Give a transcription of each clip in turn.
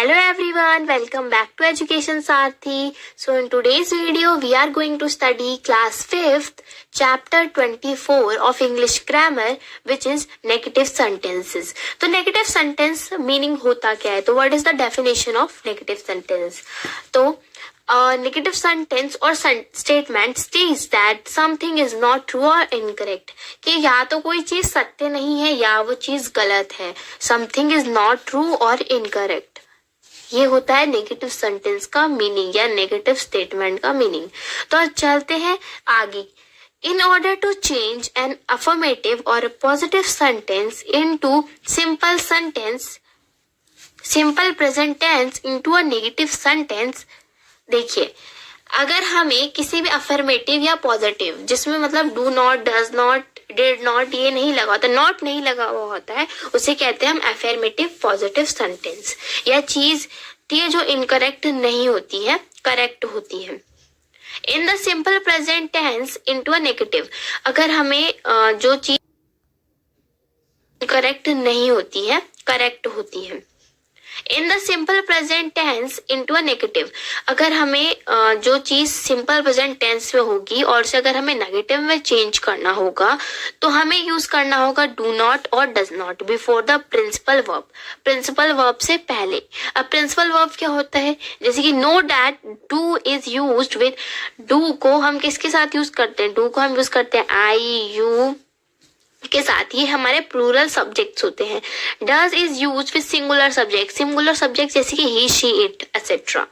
Hello everyone, welcome back to Education Sarthi. So in today's video, we are going to study class 5th, chapter 24 of English grammar, which is negative sentences. तो negative sentence meaning होता क्या है? तो what is the definition of negative sentence? तो negative sentence or statement states that something is not true or incorrect. कि या तो कोई चीज सत्य नहीं है या वो चीज गलत है. Something is not true or incorrect. ये होता है नेगेटिव सेंटेंस का मीनिंग या नेगेटिव स्टेटमेंट का मीनिंग. तो चलते हैं आगे. In order to change an affirmative or a positive sentence into simple present tense into a negative sentence, देखिए अगर हमें किसी भी अफर्मेटिव या पॉजिटिव जिसमें मतलब do not, does not, did not ये नहीं लगा होता, नॉट नहीं लगा हुआ होता है, उसे कहते हैं हम अफर्मेटिव पॉजिटिव सेंटेंस. या चीज ये जो इनकरेक्ट नहीं होती है, करेक्ट होती है. In the simple present tense into a negative, अगर हमें जो चीज करेक्ट नहीं होती है, करेक्ट होती है. In the simple present tense into a negative, अगर हमें जो चीज सिंपल प्रेजेंट टेंस में होगी और उसे अगर हमें नेगेटिव में चेंज करना होगा तो हमें यूज करना होगा डू नॉट और does not before the principal verb. Principal verb से पहले. अब प्रिंसिपल वर्ब क्या होता है? जैसे कि know that, do is used with, do को हम किसके साथ यूज करते हैं? डू को हम यूज करते हैं आई, यू के साथ. ये हमारे प्लूरल सब्जेक्ट्स होते हैं. Does is use with singular subject, singular subject जैसे कि ही, शी, इट एक्सेट्रा.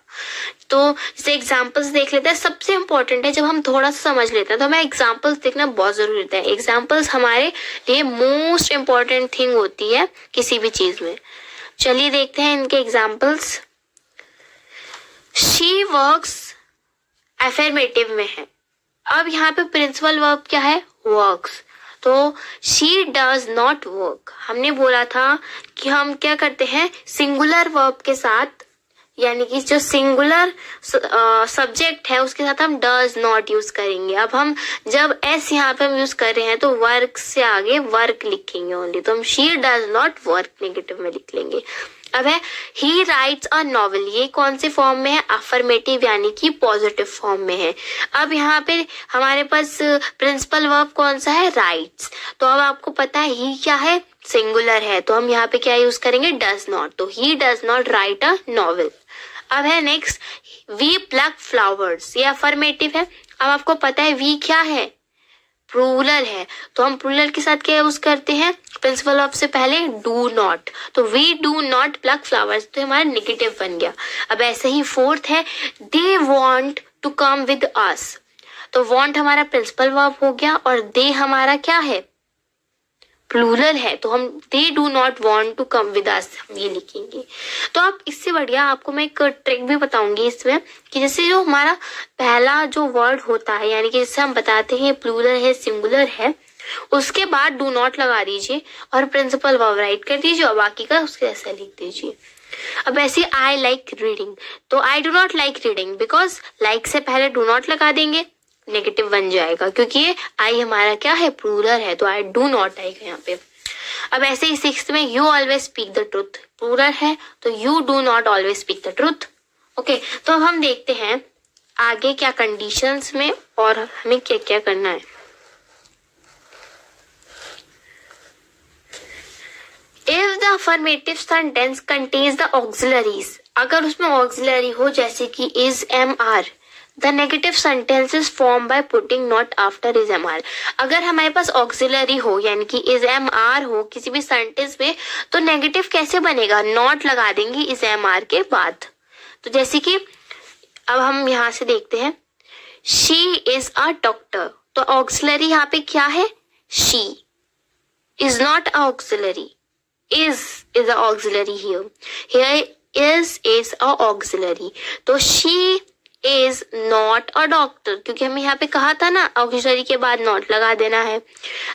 तो जैसे एग्जाम्पल्स देख लेते हैं. सबसे इंपॉर्टेंट है जब हम थोड़ा सा समझ लेते हैं तो हमें एग्जाम्पल्स देखना बहुत जरूरी होता है. एग्जाम्पल्स हमारे लिए मोस्ट इम्पॉर्टेंट थिंग होती है किसी भी चीज में. चलिए देखते हैं इनके एग्जाम्पल्स. शी वर्क्स अफर्मेटिव में है. अब यहाँ पे प्रिंसिपल वर्ब क्या है? वर्क्स. तो शी डज नॉट वर्क. हमने बोला था कि हम क्या करते हैं सिंगुलर वर्ब के साथ, यानी कि जो सिंगुलर सब्जेक्ट है उसके साथ हम डज नॉट यूज करेंगे. अब हम जब एस यहाँ पे हम यूज कर रहे हैं तो वर्क से आगे वर्क लिखेंगे ओनली. तो हम she does not work negative में लिख लेंगे. अब है ही राइट्स अ नॉवेल. ये कौन से फॉर्म में है? अफर्मेटिव यानी कि पॉजिटिव फॉर्म में है. अब यहाँ पे हमारे पास प्रिंसिपल वर्ब कौन सा है? राइट्स. तो अब आपको पता है ही क्या है? सिंगुलर है. तो हम यहाँ पे क्या यूज करेंगे? Does not. तो he does not write a novel. अब है नेक्स्ट, वी प्लक फ्लावर्स. ये अफर्मेटिव है. अब आपको पता है वी क्या है? प्लूरल है. तो हम प्लूरल के साथ क्या यूज करते हैं? प्रिंसिपल वर्ब से पहले डू नॉट. तो we do not pluck flowers. तो हमारा नेगेटिव बन गया. अब ऐसे ही फोर्थ है, they want to come with us. तो वॉन्ट हमारा प्रिंसिपल वर्ब हो गया और दे हमारा क्या है? प्लूरल है. तो हम they do not want to come with us हम ये लिखेंगे. तो आप इससे बढ़िया आपको मैं एक ट्रिक भी बताऊंगी इसमें कि जैसे जो हमारा पहला जो वर्ड होता है, यानी कि जैसे हम बताते हैं प्लूरल है, सिंगुलर है, उसके बाद डू नॉट लगा दीजिए और प्रिंसिपल वर्ब राइट कर दीजिए और बाकी का उसके ऐसा लिख दीजिए. अब ऐसे आई लाइक रीडिंग. तो I do not like reading, because like से पहले डू नॉट लगा देंगे, नेगेटिव बन जाएगा क्योंकि ये आई हमारा क्या है? प्लूरल है. तो आई डू नॉट आएगा यहाँ पे. अब ऐसे ही सिक्स्थ में you always speak the truth. Plural है तो you do not always speak the truth. Okay, तो अब हम देखते हैं आगे क्या कंडीशंस में और हमें क्या क्या करना है. If the affirmative sentence contains the auxiliaries, अगर उसमें auxiliary हो जैसे कि is, am, are, the negative sentence is formed by putting not after is, am, are. अगर हमारे पास auxiliary हो यानी कि is, am, are हो किसी भी sentence में तो negative कैसे बनेगा? not लगा देंगे is, am, are के बाद. तो जैसे कि अब हम यहाँ से देखते हैं she is a doctor. तो auxiliary यहाँ पे क्या है? she is not auxiliary. is a auxiliary here. Here is a auxiliary. तो she is not a doctor क्योंकि हमें यहाँ पे कहा था ना auxiliary के बाद not लगा देना है.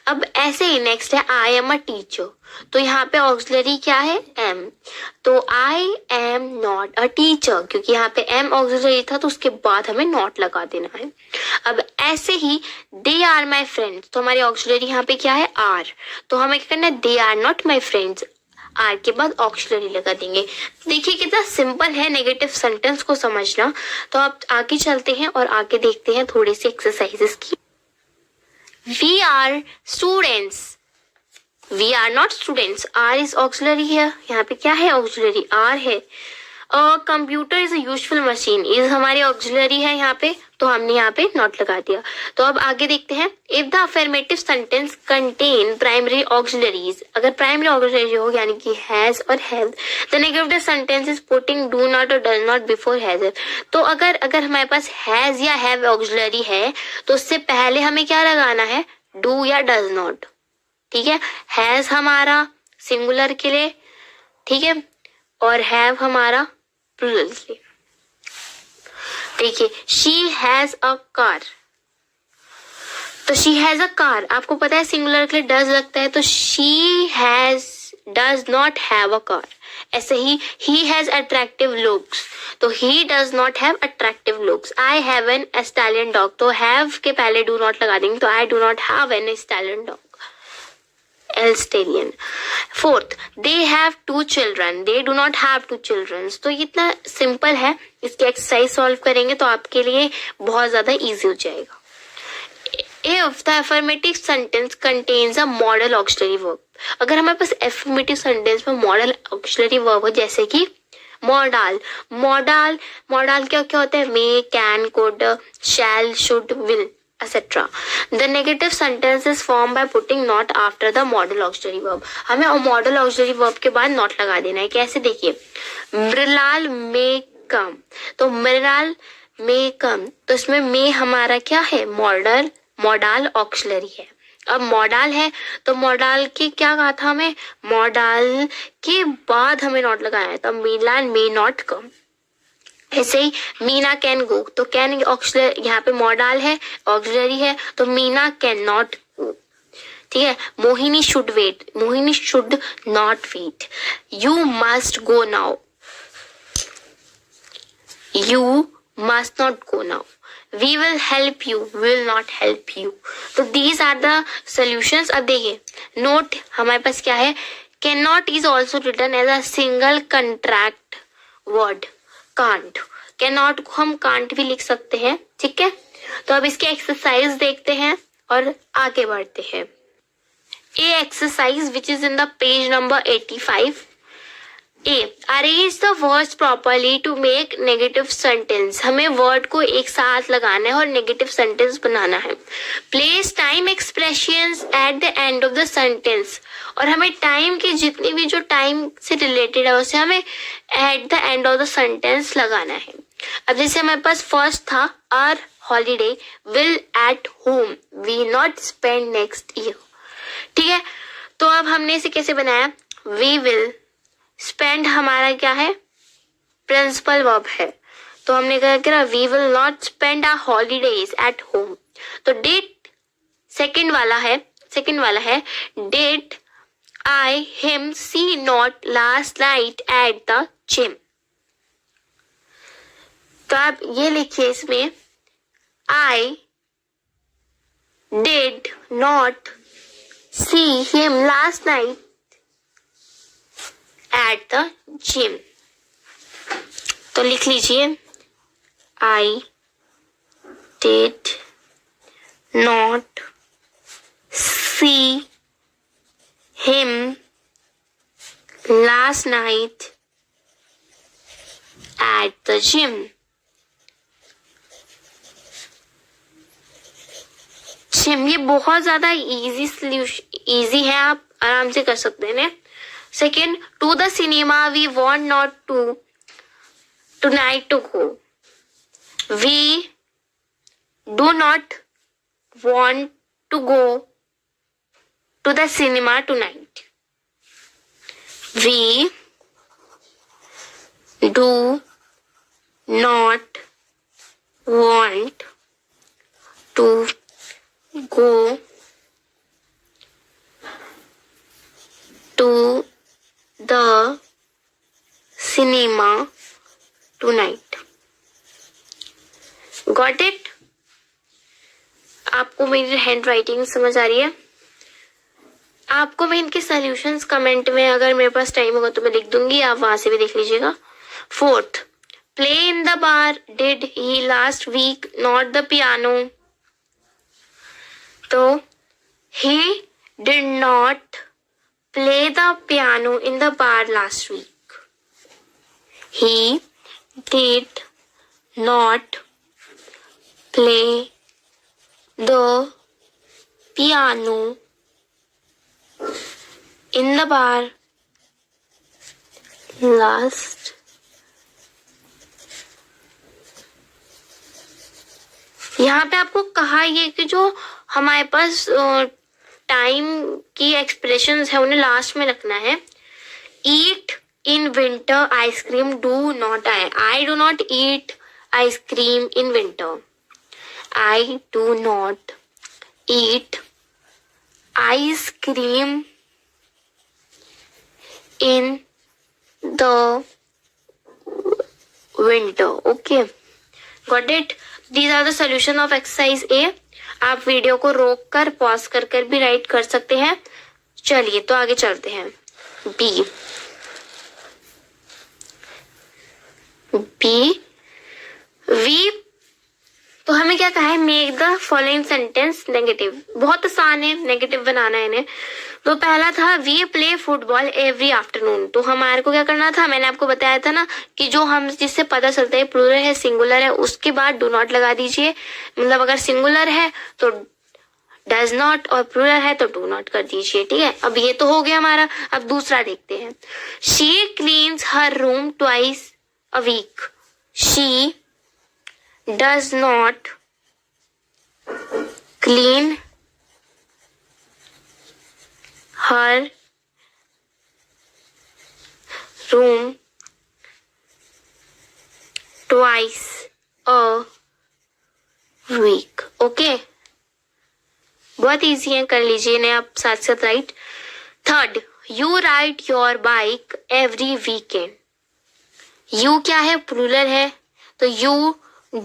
अब ऐसे ही नेक्स्ट है I am a teacher. तो यहाँ पे auxiliary क्या है? am. तो I am not a teacher क्योंकि यहाँ पे am auxiliary था तो उसके बाद हमें not लगा देना है. अब ऐसे ही they are my friends. तो हमारी auxiliary यहाँ पे क्या है? are. तो हमें क्या करना है? they are not my friends. Are के बाद ऑक्सिलरी लगा देंगे। देखिए कितना सिंपल है नेगेटिव सेंटेंस को समझना। तो आप आगे चलते हैं और आगे देखते हैं थोड़ी सी एक्सरसाइजेस की। We are students, we are not students, are is auxiliary है, यहाँ पे क्या है ऑक्सिलरी आर है। Computer is a useful machine, is हमारी ऑक्सिलरी है यहाँ पे, तो हमने यहाँ पे नॉट लगा दिया। तो अब आगे देखते हैं। If the affirmative sentence contain primary auxiliaries, अगर प्राइमरी ऑक्सिलरी हो यानी कि हैज और have, the negative sentence is putting do not और डज नॉट बिफोर हैज। तो अगर हमारे पास हैज या हैव ऑक्सिलरी है तो उससे पहले हमें क्या लगाना है, डू या डज नॉट। ठीक है, हैज हमारा सिंगुलर के लिए, ठीक है, और हैव हमारा प्लूरल के लिए। देखिए शी हैज अ कार, तो शी हैज अ कार, आपको पता है सिंगुलर के लिए डज लगता है, तो she has does not have a car. ऐसे ही हैज अट्रैक्टिव लुक्स, तो he does not have attractive looks. I have an stallion dog, तो हैव के पहले डू नॉट लगा देंगे, तो I do not have an stallion dog, Stallion. Fourth, they have two children, they do not have two children. तो ये इतना simple है, इसकी एक्सरसाइज सॉल्व करेंगे तो आपके लिए बहुत ज्यादा इजी हो जाएगा। If the affirmative sentence contains a modal auxiliary verb, अगर हमारे पास affirmative sentence में modal auxiliary verb हो, जैसे कि modal, modal क्या क्या होता है, may, can, could, shall, should, will, etc. The negative sentence is formed by putting not after the modal auxiliary verb. हमें modal auxiliary verb के बाद not लगा देना है। कैसे, देखिए मृणाल may come, तो मृणाल may come, तो इसमें may हमारा क्या है, modal auxiliary है। अब मॉडल है तो मॉडल के क्या कहा था हमें, मॉडल के बाद हमें नॉट लगाया है, तो मीना मे नॉट कम। ऐसे ही मीना कैन गो, तो कैन ऑक्सिलरी, यहाँ पे मॉडल है ऑक्सिलरी है, तो मीना कैन नॉट गो। ठीक है, Mohini should wait, Mohini should not wait. You must go now, you must not go now. We will help you, will not help you. तो these are the solutions. अब देखिए note हमारे पास क्या है, cannot is also written as a single contract word. can't, cannot को हम can't भी लिख सकते हैं। ठीक है, तो अब इसकी एक्सरसाइज देखते हैं और आगे बढ़ते हैं। A exercise which is in the page number 85. A, arrange the words properly to make negative sentence. हमें वर्ड को एक साथ लगाना है और नेगेटिव सेंटेंस बनाना है। Place time expressions at the end of the sentence. और हमें टाइम के जितनी भी जो टाइम से रिलेटेड है उसे हमें at the end of the sentence लगाना है। अब जैसे हमारे पास फर्स्ट था, our holiday will at home we not spend next year। ठीक है, तो अब हमने इसे कैसे बनाया, we will, स्पेंड हमारा क्या है, प्रिंसिपल वर्ब है, तो हमने क्या किया, we will not spend our holidays at home. तो डेट सेकंड वाला है did I him see not last night at the gym. तो आप ये लिखिए इसमें, I did not see him last night at the gym। तो लिख लीजिए, I did not see him last night at the gym। ये बहुत ज्यादा इजी है, आप आराम से कर सकते हैं। Second, to the cinema we want not to tonight to go. We do not want to go to the cinema tonight. We do not want to go to the cinema tonight। Got it? आपको मेरी hand writing समझ आ रही है? आपको मैं इनके solutions comment में अगर मेरे पास टाइम होगा तो मैं लिख दूंगी, आप वहां से भी देख लीजिएगा। Fourth, play in the bar did he last week not the piano. तो he did not play the piano in the bar last week. He did not play the piano in the bar last यहाँ पे आपको कहा ये कि जो हमारे पास time की एक्सप्रेशंस है उन्हें लास्ट में रखना है। Eat in winter ice cream do not I do not eat ice cream in winter. I do not eat ice cream in the winter. Okay, got it. These are the solution of exercise A. आप video को रोक कर pause कर कर भी right कर सकते हैं। चलिए तो आगे चलते हैं। बी वी, तो हमें क्या कहा है, make the following sentence negative. बहुत आसान है नेगेटिव बनाना है इन्हें। तो पहला था we play football every afternoon. तो हमारे को क्या करना था, मैंने आपको बताया था ना कि जो हम जिससे पता चलता है प्लूरल है सिंगुलर है उसके बाद डू नॉट लगा दीजिए। मतलब अगर सिंगुलर है तो डज नॉट और प्लूरल है तो डू नॉट कर दीजिए। ठीक है, अब ये तो हो गया हमारा। अब दूसरा देखते हैं। She cleans her room twice a week. शी does not clean her room twice a week। Okay, बहुत इजी है, कर लीजिए इन्हें आप साथ साथ right. Third, you ride your bike every weekend. You क्या है, प्लूरल है, तो you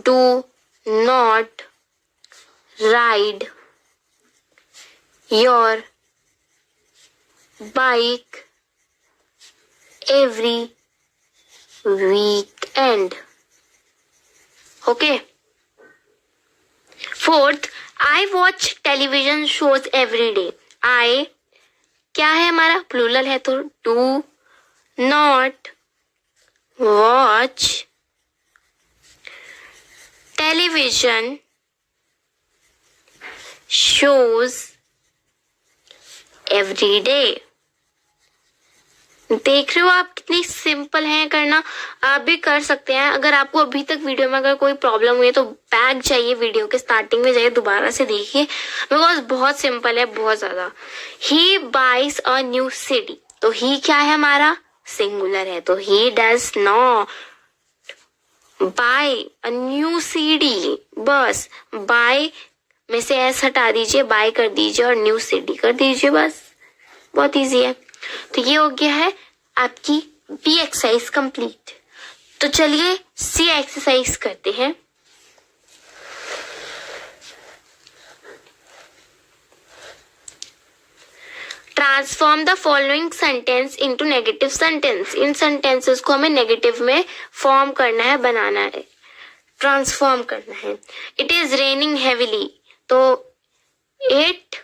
do not ride your bike every weekend। Okay, fourth, I watch television shows every day। I क्या है हमारा, प्लूरल है, तो do not watch television shows every day। देख रहे हो आप कितनी सिंपल है करना, आप भी कर सकते हैं। अगर आपको अभी तक वीडियो में अगर कोई प्रॉब्लम हुई है तो बैक जाइए, वीडियो के स्टार्टिंग में जाइए, दोबारा से देखिए, बिकॉज बहुत सिंपल है, बहुत ज्यादा। He buys a new CD. तो ही क्या है हमारा, सिंगुलर है, तो he does not buy a new CD. बस बाय में से एस हटा दीजिए, बाय कर दीजिए और न्यू सीडी कर दीजिए, बस बहुत इजी है। तो ये हो गया है आपकी बी एक्सरसाइज कंप्लीट। तो चलिए सी एक्सरसाइज करते हैं। Transform the following sentence into negative sentence. In sentences को हमें नेगेटिव में फॉर्म करना है, बनाना है, ट्रांसफॉर्म करना है। It is raining heavily. तो इट,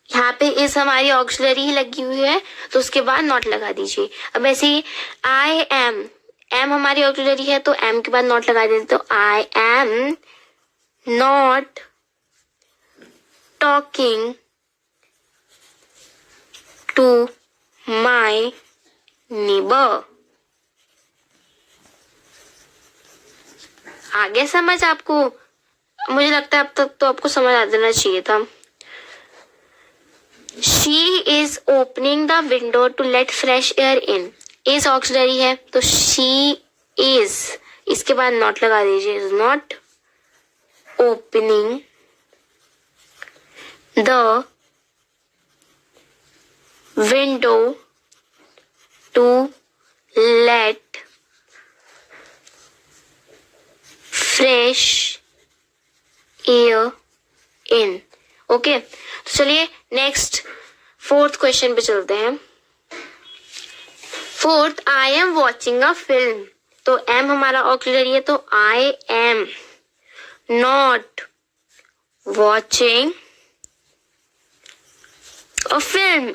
यहाँ पे इस हमारी ऑक्सिलरी ही लगी हुई है तो उसके बाद नॉट लगा दीजिए। अब ऐसे ही आई एम, एम हमारी ऑक्सिलरी है तो एम के बाद नॉट लगा दीजिए। तो I am not talking to my neighbour. आगे समझ आपको, मुझे लगता है अब तक तो आपको समझ आ जाना चाहिए था। She is opening the window to let fresh air in। is auxiliary है तो she is, इसके बाद नॉट लगा दीजिए। is not opening the window to let fresh air in। Okay, तो चलिए नेक्स्ट फोर्थ क्वेश्चन पे चलते हैं। Fourth, I am watching a film. तो एम हमारा ऑक्सिलरी है, तो I am not watching a film.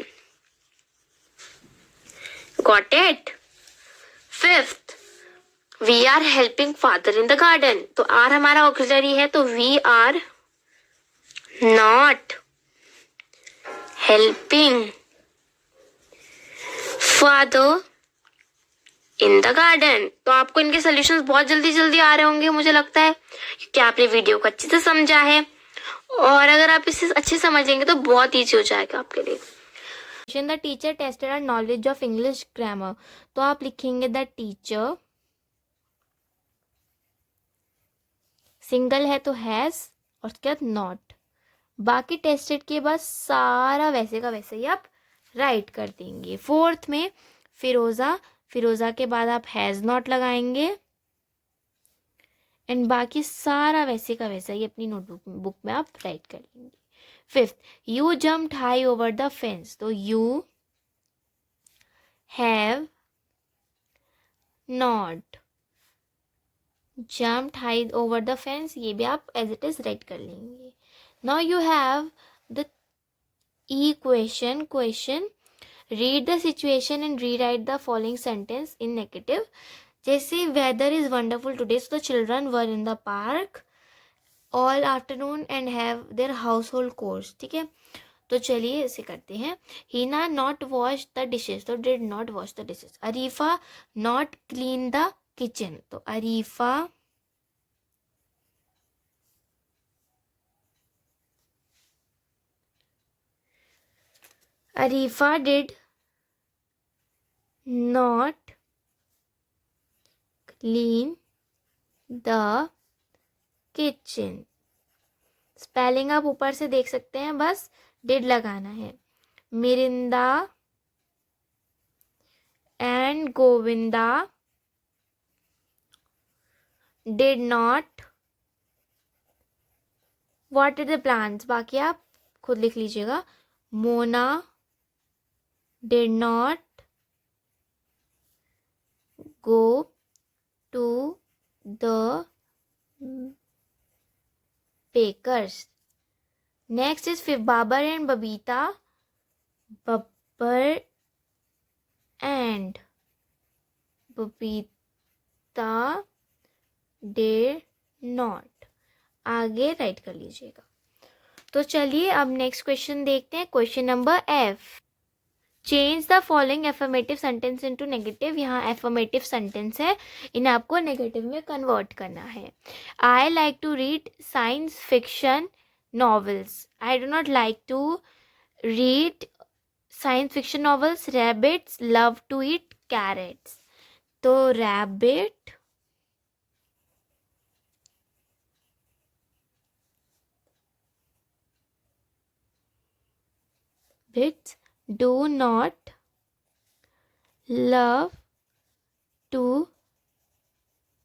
Got it? Fifth, we are helping father in the garden. तो आर हमारा ऑक्सिलरी है, तो we are not helping father in the garden. तो आपको इनके सॉल्यूशंस बहुत जल्दी जल्दी आ रहे होंगे मुझे लगता है, क्योंकि आपने वीडियो को अच्छे से समझा है। और अगर आप इसे अच्छे से समझेंगे तो बहुत ईजी हो जाएगा आपके लिए। The teacher tested our knowledge of English grammar. तो आप लिखेंगे द टीचर, सिंगल है तो हैज और उसके बाद नॉट। बाकी टेस्टेड के बाद सारा वैसे का वैसे ही आप राइट कर देंगे। फोर्थ में फिरोजा, फिरोजा के बाद आप हैज नॉट लगाएंगे एंड बाकी सारा वैसे का वैसा ही अपनी नोटबुक बुक में आप राइट कर लेंगे। Fifth, you jumped high over the fence. तो you have not jumped high over the fence, ये भी आप एज इट इज राइट कर लेंगे। Now you have the question, read the situation and rewrite the following sentence in negative. जैसे weather is wonderful today, so the children were in the park all afternoon and have their household chores. ठीक है, तो चलिए इसे करते हैं। Heena not wash the dishes, तो did not wash the dishes. Arifa not clean the kitchen, तो Arifa did not clean the kitchen. Spelling आप ऊपर से देख सकते हैं, बस डिड लगाना है। Miranda and Govinda did not water the plants, बाकी आप खुद लिख लीजिएगा। Mona did not go to the bakers. Next is Babar and Babita. Babbar and Babita did not. आगे राइट कर लीजिएगा। तो चलिए अब नेक्स्ट क्वेश्चन देखते हैं। Question number F, change the following affirmative sentence into negative. यहाँ एफर्मेटिव सेंटेंस है, इन्हें आपको नेगेटिव में कन्वर्ट करना है। I like to read science fiction novels. I do not like to read science fiction novels. Rabbits love to eat carrots. तो rabbits do not love to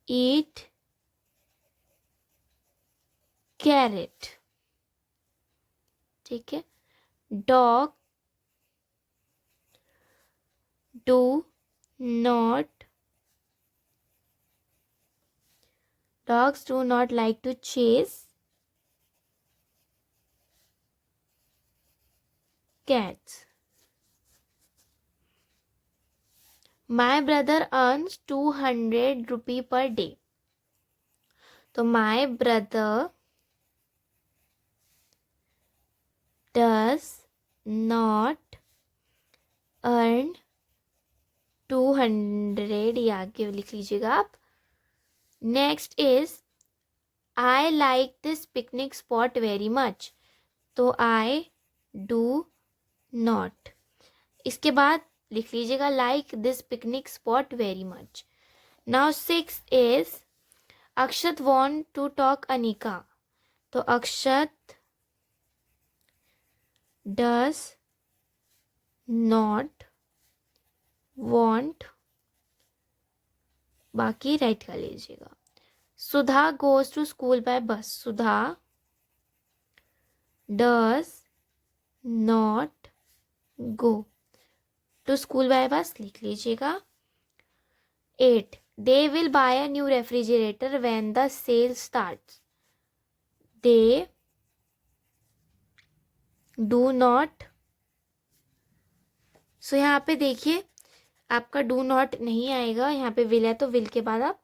eat carrot। ठीक है, dog do not dogs do not like to chase cats। My brother earns 200 rupee per day। तो my brother does not earn 200, ये आगे लिख लीजिएगा आप। Next is I like this picnic spot very much. तो I do not, इसके बाद लिख लीजिएगा like this picnic spot very much. Now six is Akshat want to talk Anika. तो अक्षत डज नॉट वॉन्ट, बाकी राइट कर लीजिएगा। Sudha goes to school by bus. Sudha does not go to school by bus लिख लीजिएगा। 8 they will buy a new refrigerator when the cell starts. They do not. So यहाँ पे देखिए आपका डू नॉट नहीं आएगा, यहाँ पे विल है तो विल के बाद आप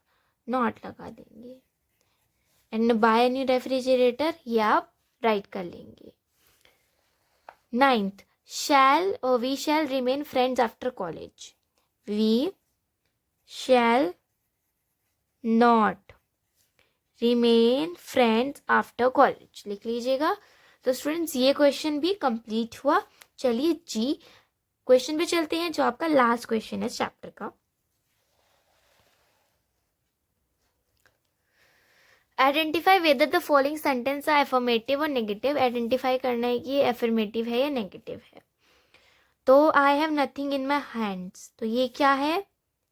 नॉट लगा देंगे। एंड बाय न्यू रेफ्रिजरेटर ये आप राइट कर लेंगे। 9th we shall remain friends after college. We shall not remain friends after college लिख लीजिएगा। तो स्टूडेंट्स ये क्वेश्चन भी कंप्लीट हुआ। चलिए जी क्वेश्चन पे चलते हैं जो आपका लास्ट क्वेश्चन है चैप्टर का। Identify whether the following sentence are affirmative और नेगेटिव। आइडेंटिफाई करना है कि ये एफर्मेटिव है या नेगेटिव है। तो I have nothing in my hands, तो ये क्या है,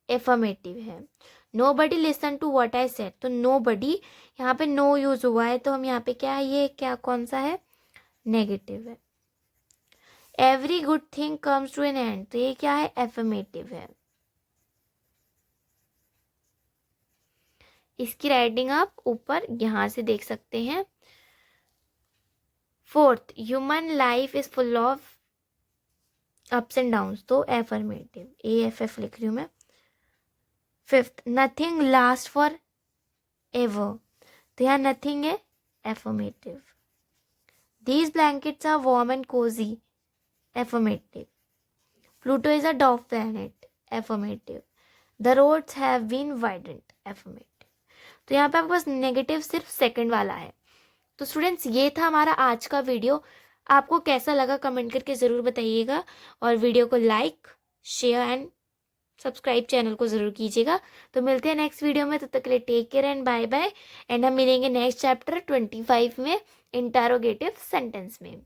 एफर्मेटिव है। Nobody listen to what I said, तो नो बडी यहाँ पे नो यूज हुआ है, तो हम यहाँ पे क्या है, ये क्या कौन सा है, नेगेटिव है। Every good thing comes to an end, तो ये क्या है, एफर्मेटिव है। इसकी राइटिंग आप ऊपर यहाँ से देख सकते हैं। 4th human life is full of ups and downs, तो एफर्मेटिव, AFF लिख रही हूँ मैं। 5th nothing last for ever, तो यहाँ नथिंग है, affirmative. These blankets are warm and cosy, affirmative. Pluto is a dwarf planet, affirmative. The roads have been widened, affirmative. तो यहाँ पे आपके पास नेगेटिव सिर्फ सेकंड वाला है। तो स्टूडेंट्स ये था हमारा आज का वीडियो। आपको कैसा लगा कमेंट करके ज़रूर बताइएगा, और वीडियो को like share and subscribe channel को ज़रूर कीजिएगा। तो मिलते हैं नेक्स्ट वीडियो में, तब तक के लिए take care and bye bye. And हम मिलेंगे नेक्स्ट चैप्टर 25 में, इंटरोगेटिव सेंटेंस में।